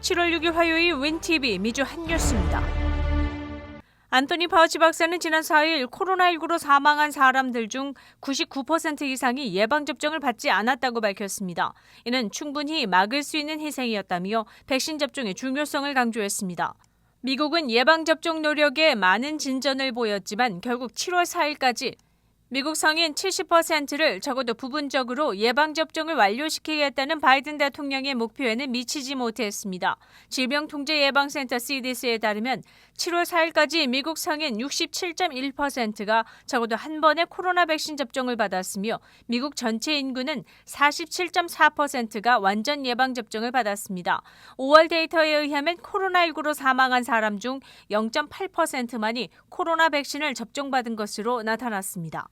7월 6일 화요일 윈TV 미주 핫뉴스입니다. 안토니 파우치 박사는 지난 4일 코로나19로 사망한 사람들 중 99% 이상이 예방접종을 받지 않았다고 밝혔습니다. 이는 충분히 막을 수 있는 희생이었다며 백신 접종의 중요성을 강조했습니다. 미국은 예방접종 노력에 많은 진전을 보였지만 결국 7월 4일까지 미국 성인 70%를 적어도 부분적으로 예방접종을 완료시키겠다는 바이든 대통령의 목표에는 미치지 못했습니다. 질병통제예방센터 CDC에 따르면 7월 4일까지 미국 성인 67.1%가 적어도 한 번의 코로나 백신 접종을 받았으며 미국 전체 인구는 47.4%가 완전 예방접종을 받았습니다. 5월 데이터에 의하면 코로나19로 사망한 사람 중 0.8%만이 코로나 백신을 접종받은 것으로 나타났습니다.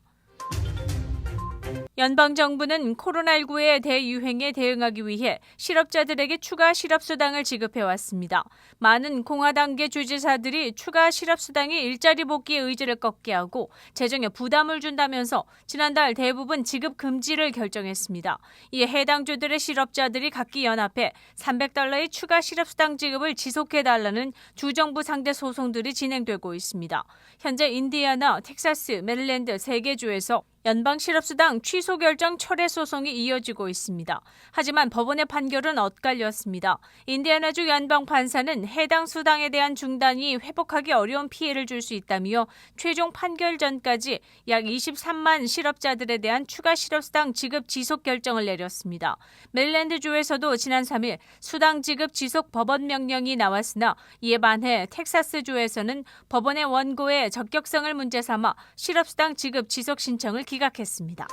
연방정부는 코로나19의 대유행에 대응하기 위해 실업자들에게 추가 실업수당을 지급해왔습니다. 많은 공화당계 주지사들이 추가 실업수당이 일자리 복귀의 의지를 꺾게 하고 재정에 부담을 준다면서 지난달 대부분 지급 금지를 결정했습니다. 이에 해당 주들의 실업자들이 각기 연합해 $300의 추가 실업수당 지급을 지속해달라는 주정부 상대 소송들이 진행되고 있습니다. 현재 인디애나, 텍사스, 메릴랜드 3개 주에서 연방 실업수당 취소 결정 철회 소송이 이어지고 있습니다. 하지만 법원의 판결은 엇갈렸습니다. 인디애나주 연방 판사는 해당 수당에 대한 중단이 회복하기 어려운 피해를 줄 수 있다며 최종 판결 전까지 약 23만 실업자들에 대한 추가 실업수당 지급 지속 결정을 내렸습니다. 메릴랜드주에서도 지난 3일 수당 지급 지속 법원 명령이 나왔으나 이에 반해 텍사스주에서는 법원의 원고의 적격성을 문제 삼아 실업수당 지급 지속 신청을 기각했습니다.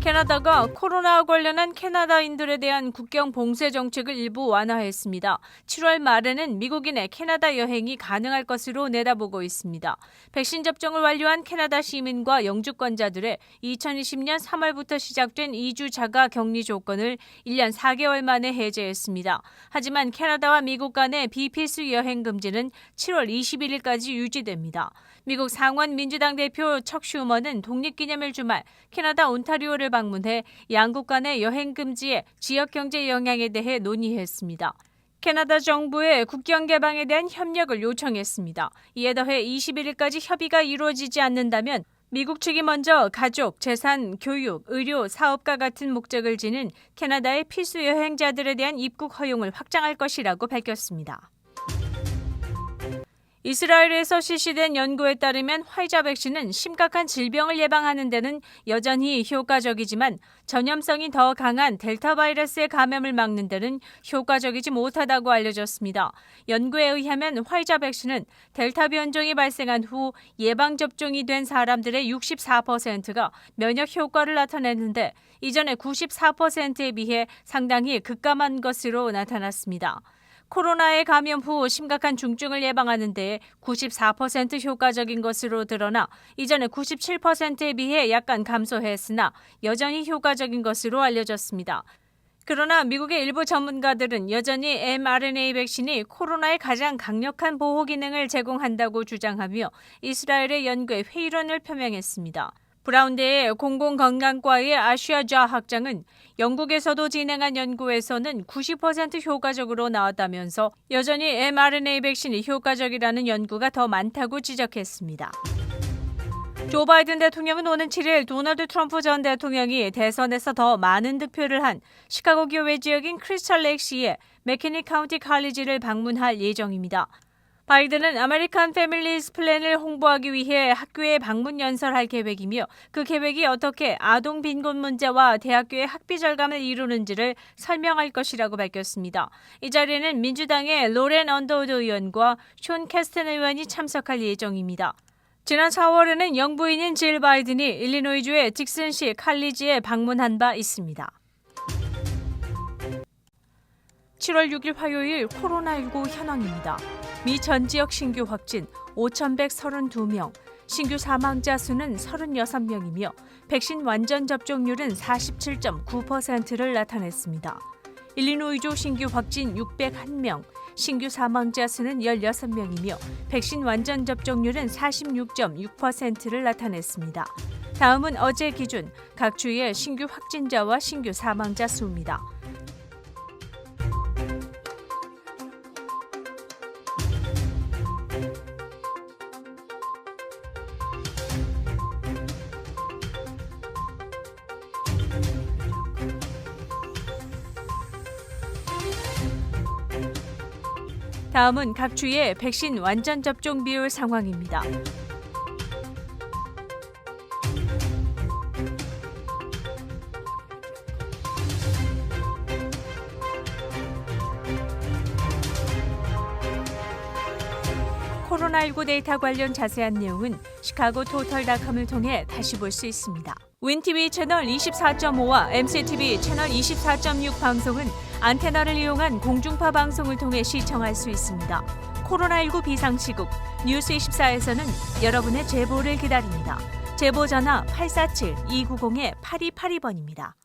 캐나다가 코로나와 관련한 캐나다인들에 대한 국경 봉쇄 정책을 일부 완화했습니다. 7월 말에는 미국인의 캐나다 여행이 가능할 것으로 내다보고 있습니다. 백신 접종을 완료한 캐나다 시민과 영주권자들의 2020년 3월부터 시작된 2주 자가 격리 조건을 1년 4개월 만에 해제했습니다. 하지만 캐나다와 미국 간의 비필수 여행 금지는 7월 21일까지 유지됩니다. 미국 상원 민주당 대표 척 슈머는 독립기념일 주말 캐나다 온타리오를 방문해 양국 간의 여행 금지의 지역 경제 영향에 대해 논의했습니다. 캐나다 정부의 국경 개방에 대한 협력을 요청했습니다. 이에 더해 21일까지 협의가 이루어지지 않는다면 미국 측이 먼저 가족, 재산, 교육, 의료, 사업과 같은 목적을 지닌 캐나다의 필수 여행자들에 대한 입국 허용을 확장할 것이라고 밝혔습니다. 이스라엘에서 실시된 연구에 따르면 화이자 백신은 심각한 질병을 예방하는 데는 여전히 효과적이지만 전염성이 더 강한 델타 바이러스의 감염을 막는 데는 효과적이지 못하다고 알려졌습니다. 연구에 의하면 화이자 백신은 델타 변종이 발생한 후 예방접종이 된 사람들의 64%가 면역 효과를 나타냈는데 이전의 94%에 비해 상당히 급감한 것으로 나타났습니다. 코로나에 감염 후 심각한 중증을 예방하는 데 94% 효과적인 것으로 드러나 이전의 97%에 비해 약간 감소했으나 여전히 효과적인 것으로 알려졌습니다. 그러나 미국의 일부 전문가들은 여전히 mRNA 백신이 코로나에 가장 강력한 보호 기능을 제공한다고 주장하며 이스라엘의 연구에 회의론을 표명했습니다. 브라운대의 공공건강과의 아시아 좌 학장은 영국에서도 진행한 연구에서는 90% 효과적으로 나왔다면서 여전히 mRNA 백신이 효과적이라는 연구가 더 많다고 지적했습니다. 조 바이든 대통령은 오는 7일 도널드 트럼프 전 대통령이 대선에서 더 많은 득표를 한 시카고 교외 지역인 크리스탈 레이크시의 맥키니 카운티 칼리지를 방문할 예정입니다. 바이든은 아메리칸 패밀리즈 플랜을 홍보하기 위해 학교에 방문 연설할 계획이며 그 계획이 어떻게 아동 빈곤 문제와 대학교의 학비 절감을 이루는지를 설명할 것이라고 밝혔습니다. 이 자리에는 민주당의 로렌 언더우드 의원과 숀 캐스튼 의원이 참석할 예정입니다. 지난 4월에는 영부인인 질 바이든이 일리노이주의 딕슨시 칼리지에 방문한 바 있습니다. 7월 6일 화요일 코로나19 현황입니다. 미 전 지역 신규 확진 5,132명, 신규 사망자 수는 36명이며 백신 완전 접종률은 47.9%를 나타냈습니다. 일리노이주 신규 확진 601명, 신규 사망자 수는 16명이며 백신 완전 접종률은 46.6%를 나타냈습니다. 다음은 어제 기준 각 주의 신규 확진자와 신규 사망자 수입니다. 다음은 각 주의 백신 완전 접종 비율 상황입니다. 코로나19 데이터 관련 자세한 내용은 시카고 토털닷컴을 통해 다시 볼 수 있습니다. 윈TV 채널 24.5와 MCTV 채널 24.6 방송은 안테나를 이용한 공중파 방송을 통해 시청할 수 있습니다. 코로나19 비상시국 뉴스24에서는 여러분의 제보를 기다립니다. 제보 전화 847-290-8282번입니다.